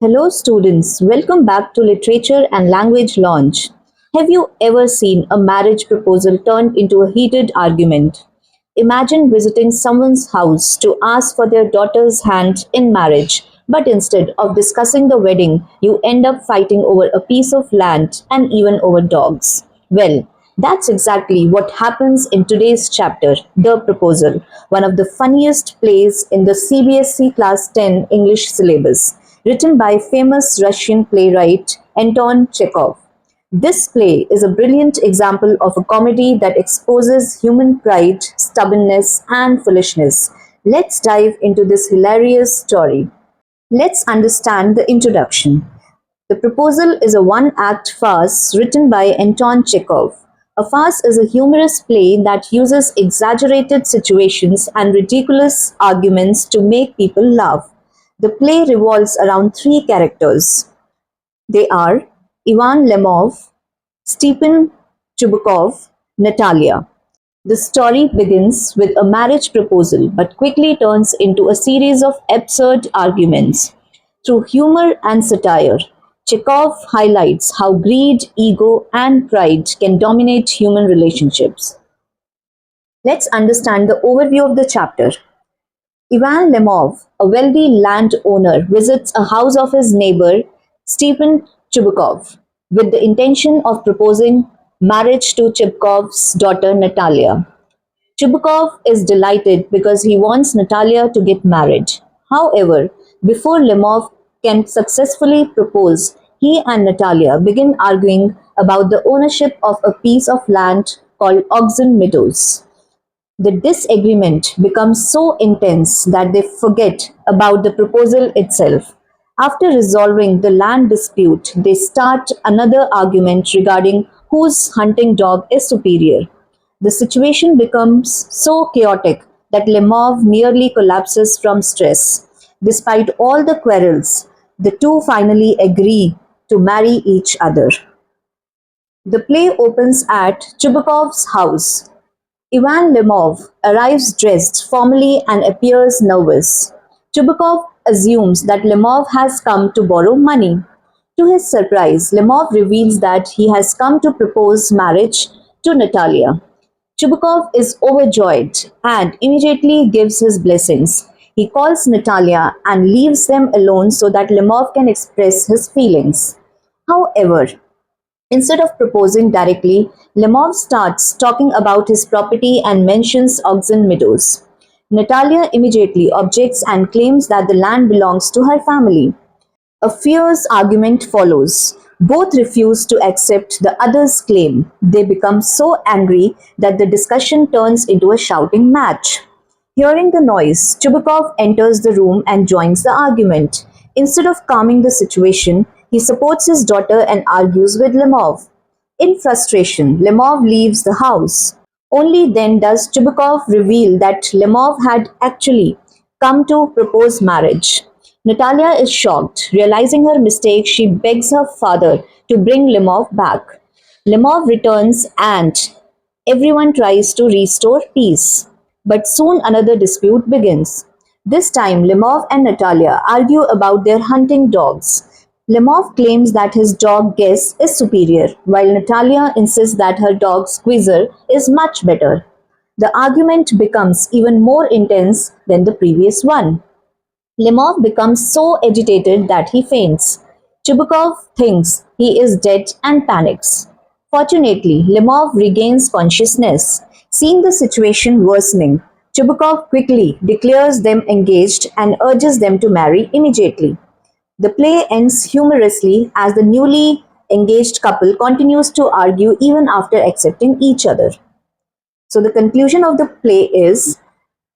Hello students, welcome back to Literature and Language Launch. Have you ever seen a marriage proposal turned into a heated argument? Imagine visiting someone's house to ask for their daughter's hand in marriage, but instead of discussing the wedding, you end up fighting over a piece of land and even over dogs. Well, that's exactly what happens in today's chapter, The Proposal, one of the funniest plays in the CBSE Class 10 English syllabus, written by famous Russian playwright Anton Chekhov. This play is a brilliant example of a comedy that exposes human pride, stubbornness, and foolishness. Let's dive into this hilarious story. Let's understand the introduction. The Proposal is a one-act farce written by Anton Chekhov. A farce is a humorous play that uses exaggerated situations and ridiculous arguments to make people laugh. The play revolves around three characters. They are Ivan Lemov, Stepan Chubukov, Natalia. The story begins with a marriage proposal but quickly turns into a series of absurd arguments. Through humor and satire, Chekhov highlights how greed, ego, and pride can dominate human relationships. Let's understand the overview of the chapter. Ivan Lemov, a wealthy landowner, visits a house of his neighbor Stepan Chubukov with the intention of proposing marriage to Chubukov's daughter Natalia. Chubukov is delighted because he wants Natalia to get married. However, before Lemov can successfully propose, he and Natalia begin arguing about the ownership of a piece of land called Oxen Meadows. The disagreement becomes so intense that they forget about the proposal itself. After resolving the land dispute, they start another argument regarding whose hunting dog is superior. The situation becomes so chaotic that Lemov nearly collapses from stress. Despite all the quarrels, the two finally agree to marry each other. The play opens at Chubukov's house. Ivan Lemov arrives dressed formally and appears nervous. Chubukov assumes that Lemov has come to borrow money. To his surprise, Lemov reveals that he has come to propose marriage to Natalia. Chubukov is overjoyed and immediately gives his blessings. He calls Natalia and leaves them alone so that Lemov can express his feelings. However, instead of proposing directly, Lemov starts talking about his property and mentions Oxen Meadows. Natalia immediately objects and claims that the land belongs to her family. A fierce argument follows. Both refuse to accept the other's claim. They become so angry that the discussion turns into a shouting match. Hearing the noise, Chubukov enters the room and joins the argument. Instead of calming the situation, he supports his daughter and argues with Lemov. In frustration, Lemov leaves the house. Only then does Chubukov reveal that Lemov had actually come to propose marriage. Natalia is shocked. Realizing her mistake, she begs her father to bring Lemov back. Lemov returns and everyone tries to restore peace. But soon another dispute begins. This time, Lemov and Natalia argue about their hunting dogs. Lemov claims that his dog Guess is superior, while Natalia insists that her dog Squeezer is much better. The argument becomes even more intense than the previous one. Lemov becomes so agitated that he faints. Chubukov thinks he is dead and panics. Fortunately, Lemov regains consciousness. Seeing the situation worsening, Chubukov quickly declares them engaged and urges them to marry immediately. The play ends humorously as the newly engaged couple continues to argue even after accepting each other. So, the conclusion of the play is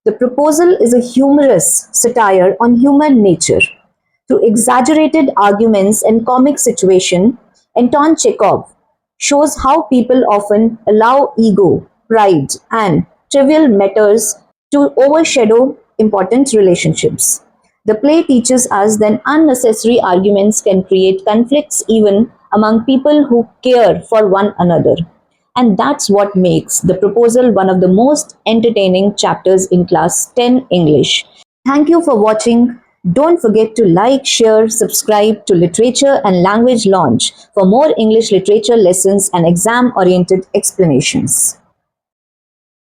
The Proposal is a humorous satire on human nature. Through exaggerated arguments and comic situation, Anton Chekhov shows how people often allow ego, pride, and trivial matters to overshadow important relationships. The play teaches us that unnecessary arguments can create conflicts even among people who care for one another. And that's what makes The Proposal one of the most entertaining chapters in Class 10 English. Thank you for watching Don't forget to like, share, subscribe to Literature and Language Launch for more English literature lessons and exam oriented explanations.